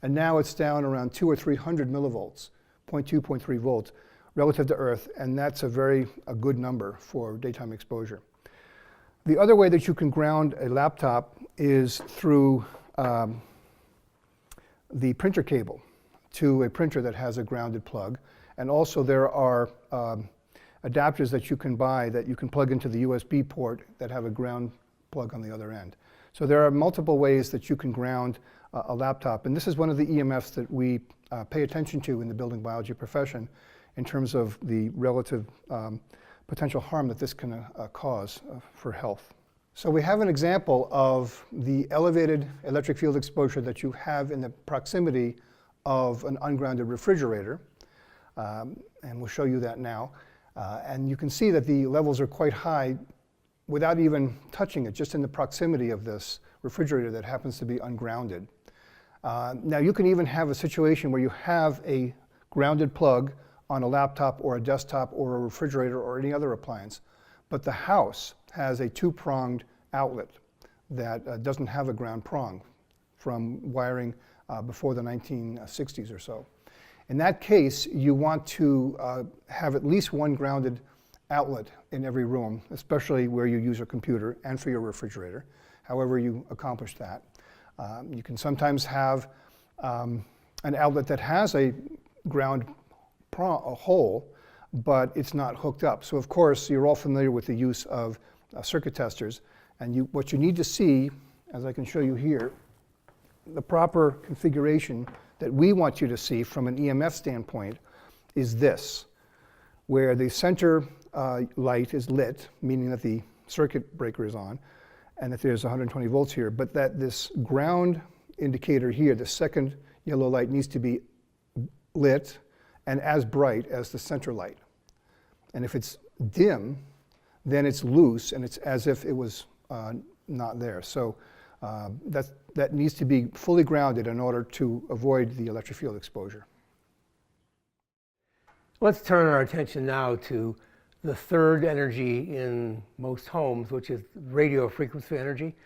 And now it's down around 200 or 300 millivolts, 0.2, 0.3 volts relative to Earth, and that's a good number for daytime exposure. The other way that you can ground a laptop is through the printer cable to a printer that has a grounded plug. And also there are adapters that you can buy that you can plug into the USB port that have a ground plug on the other end. So there are multiple ways that you can ground a laptop. And this is one of the EMFs that we pay attention to in the building biology profession in terms of the relative potential harm that this can cause for health. So we have an example of the elevated electric field exposure that you have in the proximity of an ungrounded refrigerator. And we'll show you that now. And you can see that the levels are quite high without even touching it, just in the proximity of this refrigerator that happens to be ungrounded. Now you can even have a situation where you have a grounded plug on a laptop or a desktop or a refrigerator or any other appliance, but the house has a two-pronged outlet that doesn't have a ground prong from wiring before the 1960s or so. In that case, you want to have at least one grounded outlet in every room, especially where you use a computer and for your refrigerator, however you accomplish that. You can sometimes have an outlet that has a ground hole, but it's not hooked up. So of course, you're all familiar with the use of circuit testers. And what you need to see, as I can show you here, the proper configuration that we want you to see from an EMF standpoint is this, where the center light is lit, meaning that the circuit breaker is on, and that there's 120 volts here, but that this ground indicator here, the second yellow light, needs to be lit and as bright as the center light. And if it's dim, then it's loose and it's as if it was not there. So that needs to be fully grounded in order to avoid the electric field exposure. Let's turn our attention now to the third energy in most homes, which is radio frequency energy.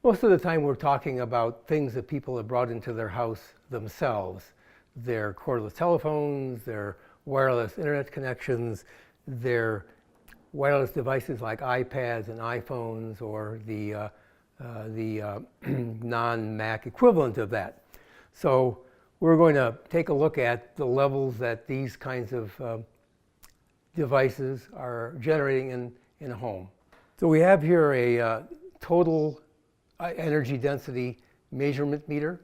Most of the time we're talking about things that people have brought into their house themselves. Their cordless telephones, their wireless internet connections, their wireless devices like iPads and iPhones, or the non-Mac equivalent of that. So we're going to take a look at the levels that these kinds of devices are generating in a home. So we have here a total energy density measurement meter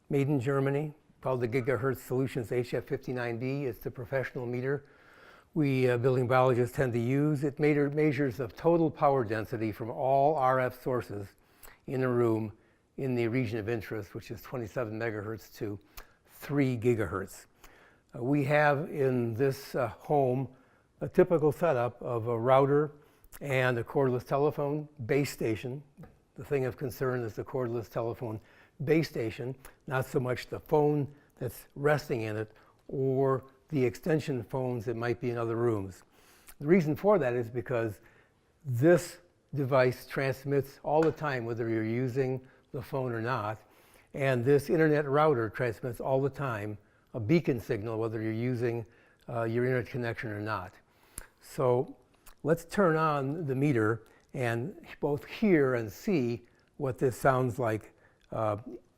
made in Germany, called the Gigahertz Solutions HF59B. It's the professional meter we building biologists tend to use. It measures the total power density from all RF sources in a room in the region of interest, which is 27 megahertz to 3 gigahertz. We have in this home a typical setup of a router and a cordless telephone base station. The thing of concern is the cordless telephone base station, not so much the phone that's resting in it or the extension phones that might be in other rooms. The reason for that is because this device transmits all the time, whether you're using the phone or not, and this internet router transmits all the time a beacon signal, whether you're using your internet connection or not. So let's turn on the meter and both hear and see what this sounds like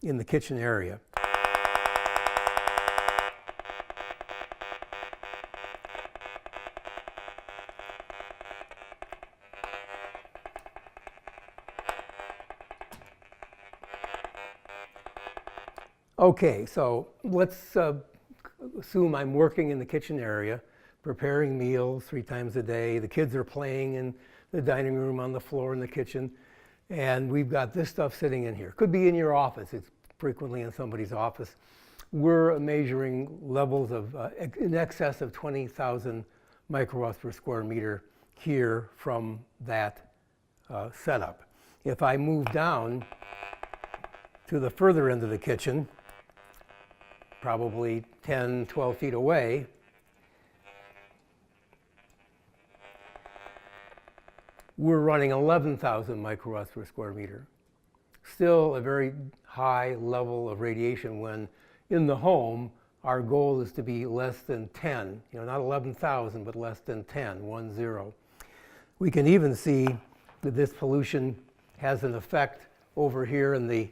in the kitchen area. Okay, so let's assume I'm working in the kitchen area, preparing meals 3 times a day. The kids are playing in the dining room, on the floor, in the kitchen. And we've got this stuff sitting in here. Could be in your office. It's frequently in somebody's office. We're measuring levels of in excess of 20,000 microwatts per square meter here from that setup. If I move down to the further end of the kitchen, probably 10, 12 feet away, we're running 11,000 microwatts per square meter. Still a very high level of radiation when in the home our goal is to be less than 10, not 11,000, but less than 10, 10. We can even see that this pollution has an effect over here in the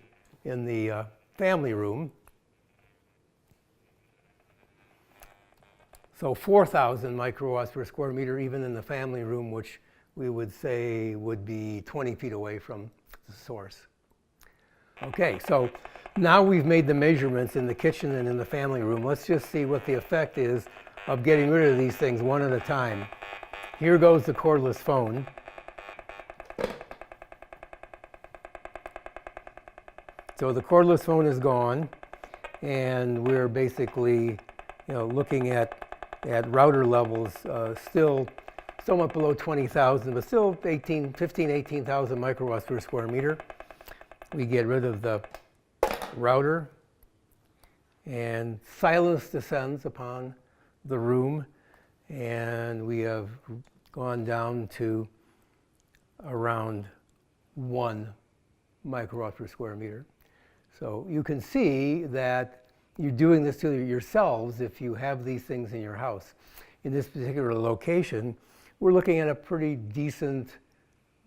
family room. So 4,000 microwatts per square meter even in the family room, which we would say would be 20 feet away from the source. Okay, so now we've made the measurements in the kitchen and in the family room. Let's just see what the effect is of getting rid of these things one at a time. Here goes the cordless phone. So the cordless phone is gone, and we're basically looking at router levels still somewhat below 20,000, but still 18,000 microwatts per square meter. We get rid of the router, and silence descends upon the room, and we have gone down to around 1 microwatt per square meter. So you can see that you're doing this to yourselves if you have these things in your house. In this particular location, we're looking at a pretty decent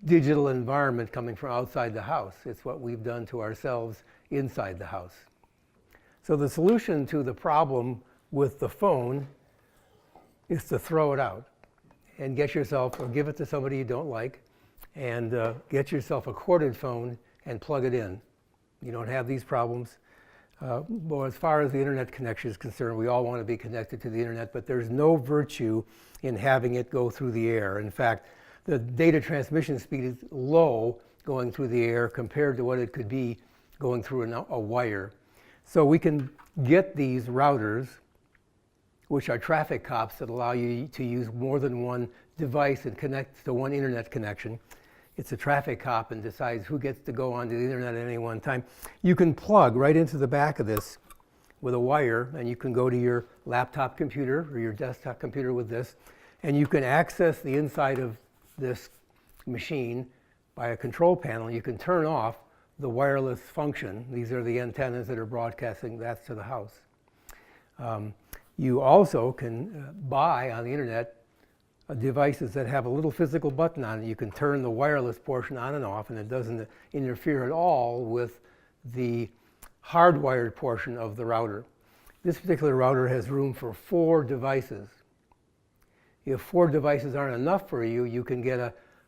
digital environment coming from outside the house. It's what we've done to ourselves inside the house. So the solution to the problem with the phone is to throw it out and get yourself, or give it to somebody you don't like, and get yourself a corded phone and plug it in. You don't have these problems. Well, as far as the internet connection is concerned, we all want to be connected to the internet, but there's no virtue in having it go through the air. In fact, the data transmission speed is low going through the air compared to what it could be going through a wire. So we can get these routers, which are traffic cops that allow you to use more than one device and connect to one internet connection. It's a traffic cop and decides who gets to go onto the internet at any one time. You can plug right into the back of this with a wire, and you can go to your laptop computer or your desktop computer with this, and you can access the inside of this machine by a control panel. You can turn off the wireless function. These are the antennas that are broadcasting that to the house. You also can buy on the internet devices that have a little physical button on it. You can turn the wireless portion on and off, and it doesn't interfere at all with the hardwired portion of the router. This particular router has room for 4 devices. If 4 devices aren't enough for you, you can get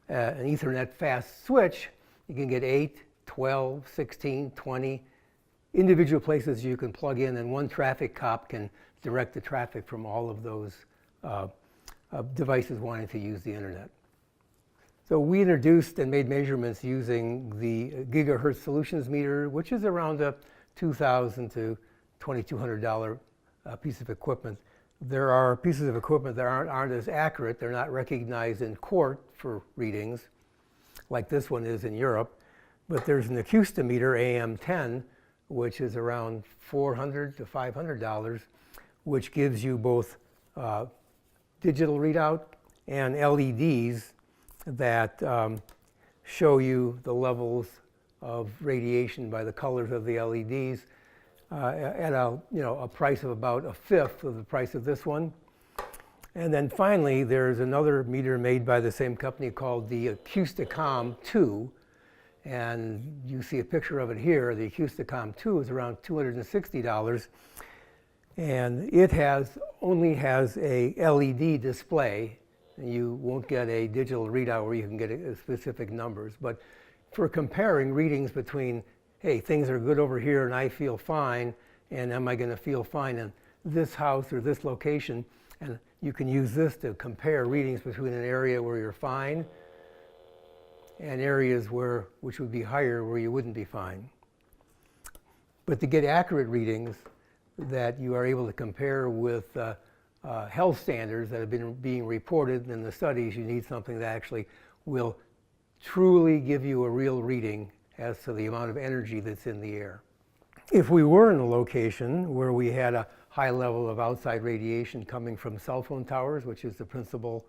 an Ethernet fast switch. You can get 8, 12, 16, 20 individual places you can plug in, and one traffic cop can direct the traffic from all of those devices wanting to use the internet. So we introduced and made measurements using the gigahertz solutions meter, which is around a $2,000 to $2,200 piece of equipment. There are pieces of equipment that aren't as accurate. They're not recognized in court for readings, like this one is in Europe. But there's an acoustometer, AM10, which is around $400 to $500, which gives you both digital readout and LEDs that show you the levels of radiation by the colors of the LEDs at a price of about 1/5 of the price of this one. And then finally, there's another meter made by the same company called the Acousticom 2. And you see a picture of it here. The Acousticom 2 is around $260. And it only has a LED display. And you won't get a digital readout where you can get specific numbers. But for comparing readings between, hey, things are good over here and I feel fine, and am I going to feel fine in this house or this location, And you can use this to compare readings between an area where you're fine and areas which would be higher where you wouldn't be fine. But to get accurate readings that you are able to compare with health standards that have been being reported in the studies, you need something that actually will truly give you a real reading as to the amount of energy that's in the air. If we were in a location where we had a high level of outside radiation coming from cell phone towers, which is the principal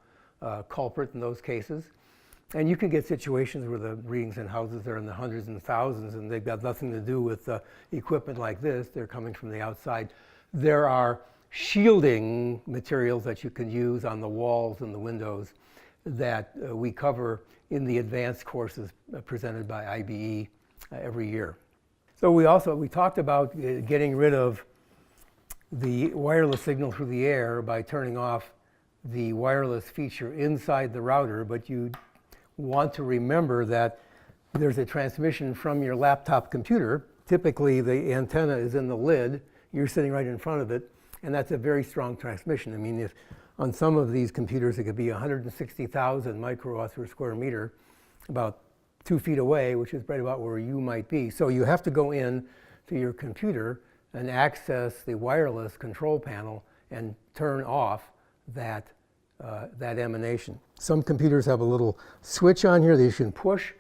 culprit in those cases, and you can get situations where the readings in houses are in the hundreds and thousands and they've got nothing to do with equipment like this, they're coming from the outside. There are shielding materials that you can use on the walls and the windows that we cover in the advanced courses presented by IBE every year. So we talked about getting rid of the wireless signal through the air by turning off the wireless feature inside the router, but you want to remember that there's a transmission from your laptop computer. Typically the antenna is in the lid, you're sitting right in front of it, and that's a very strong transmission. I mean, if on some of these computers it could be 160,000 microwatts per square meter, about 2 feet away, which is right about where you might be. So you have to go in to your computer and access the wireless control panel and turn off that emanation. Some computers have a little switch on here that you can push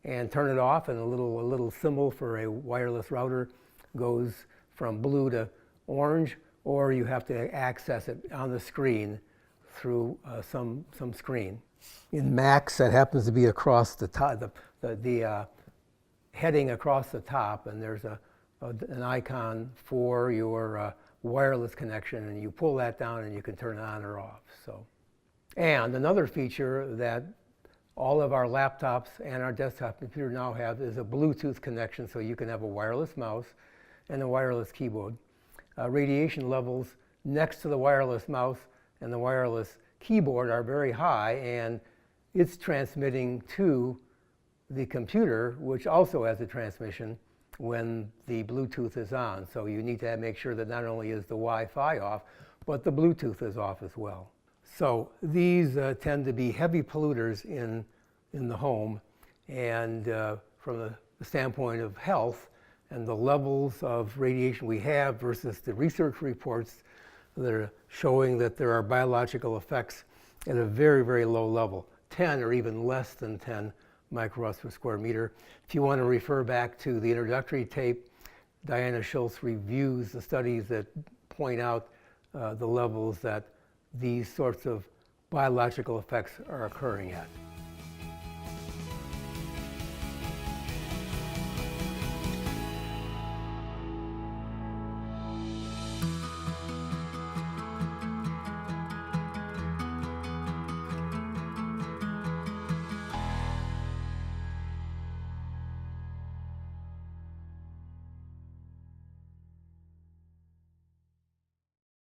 and turn it off, and a little symbol for a wireless router goes from blue to orange, or you have to access it on the screen through some screen. In Macs, that happens to be across the top, the heading across the top, and there's an icon for your wireless connection, and you pull that down and you can turn it on or off. So, and another feature that all of our laptops and our desktop computer now have is a Bluetooth connection, so you can have a wireless mouse and a wireless keyboard. Radiation levels next to the wireless mouse and the wireless keyboard are very high, and it's transmitting to the computer, which also has a transmission when the Bluetooth is on. So you need to make sure that not only is the Wi-Fi off, but the Bluetooth is off as well. So these tend to be heavy polluters in the home, and from the standpoint of health and the levels of radiation we have versus the research reports that are showing that there are biological effects at a very, very low level, 10 or even less than 10 microwatts per square meter. If you want to refer back to the introductory tape, Diana Schultz reviews the studies that point out the levels that these sorts of biological effects are occurring at.